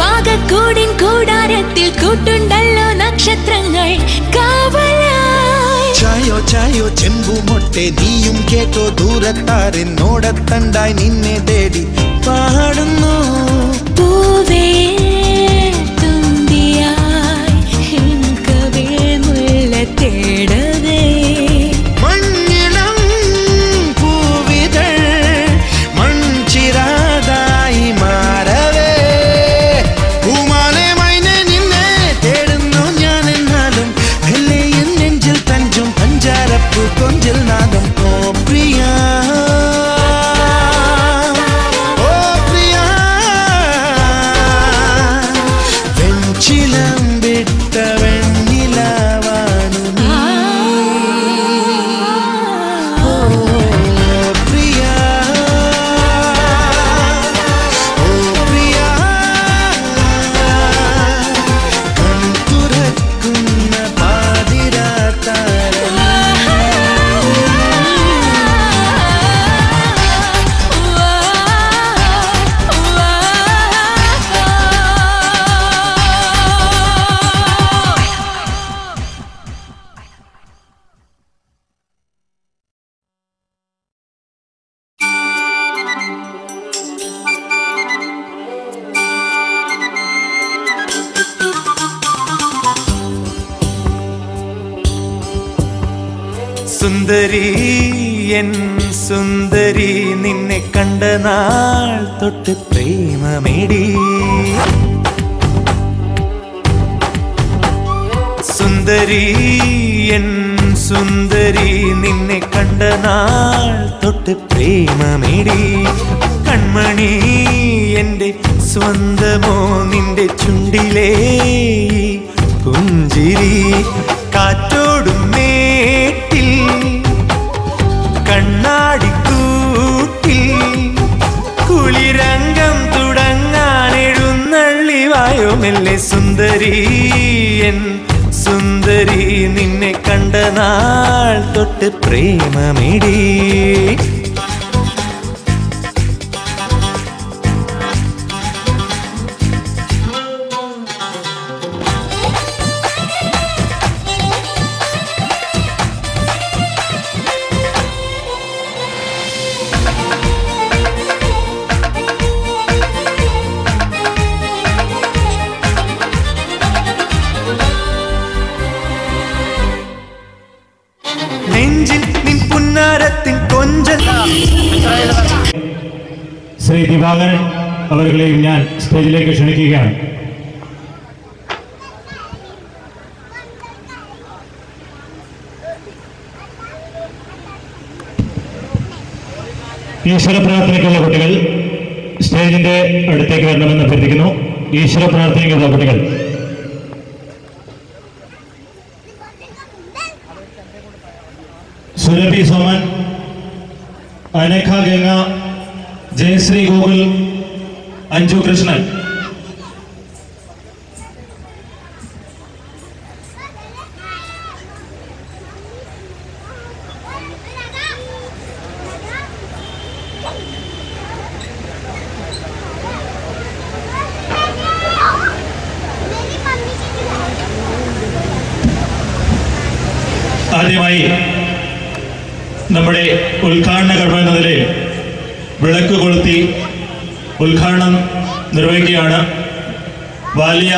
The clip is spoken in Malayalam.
വാഗക്കൂടിൻ കൂടാരത്തിൽ കൂട്ടുണ്ടല്ലോ നക്ഷത്രങ്ങൾ കാവലായി. ചായോ ചായോ ചെമ്പുമൊട്ടെ നീയും കേട്ടോ ദൂരത്താരെന്നോടത്തണ്ടായി നിന്നെ തേടി പാടുന്നു. പൂവേ തുമ്പിയായി കവിൾ മുല്ല തേടവേ മണ്ണിളം പൂവിതൾ മൺചിരാതായി മാറവേ. പൂമാലെ മൈനെ നിന്നെ തേടുന്നു ഞാൻ എന്നാലും മെല്ലെ എൻ നെഞ്ചിൽ തഞ്ചും പഞ്ചാരപ്പൂ കൊഞ്ചിൽ നാദം. ഓ പ്രിയ ഓ പ്രിയ വെഞ്ചിലം വിട്ട വെണ്ണിലാവാനു നീ. ഓ പ്രിയ ഓ പ്രിയ കൺ തുറക്കുന്ന പാതിരാത്താരം. സുന്ദരി എൻ സുന്ദരി നിന്നെ കണ്ട നാൾ തൊട്ട് പ്രേമമേടി. സുന്ദരി എൻ സുന്ദരി നിന്നെ കണ്ട നാൾ തൊട്ട് പ്രേമമേടി. കൺമണി എൻ്റെ സ്വന്തമോ നിന്റെ ചുണ്ടിലേ പുഞ്ചിരി. കാറ്റോടും മേട്ടിൽ കണ്ണാടിക്കൂട്ടിൽ കുളിരംഗം തുടങ്ങാൻ എഴുന്നള്ളിവായോ മെല്ലെ. സുന്ദരി എൻ സുന്ദരി നിന്നെ കണ്ട നാൾ തൊട്ട് പ്രേമമേടി. നെഞ്ചിൽ നിൻ പുന്നാരത്തിൻ കൊഞ്ചൽ. ശ്രീ ദിവാകരൻ അവர்களെയും ഞാൻ സ്റ്റേജിലേക്ക് ക്ഷണിക്കുകയാണ്. ഈശ്വര പ്രാർത്ഥനയ്ക്കുള്ള കുട്ടികൾ സ്റ്റേജിന്റെ അടുത്തേക്ക് വരണമെന്ന് അഭ്യർത്ഥിക്കുന്നു. ഈശ്വര പ്രാർത്ഥനയ്ക്കുള്ള കുട്ടികൾ. സുരഭി സോമൻ, അനഘ ഗംഗ, ജയശ്രീ ഗോകുൽ, അഞ്ജു കൃഷ്ണൻ. ആദ്യമായി നമ്മുടെ ഉദ്ഘാടന കർമ്മത്തിൽ വിളക്ക് കൊളുത്തി ഉദ്ഘാടനം നിർവഹിക്കുകയാണ്. വാലിയ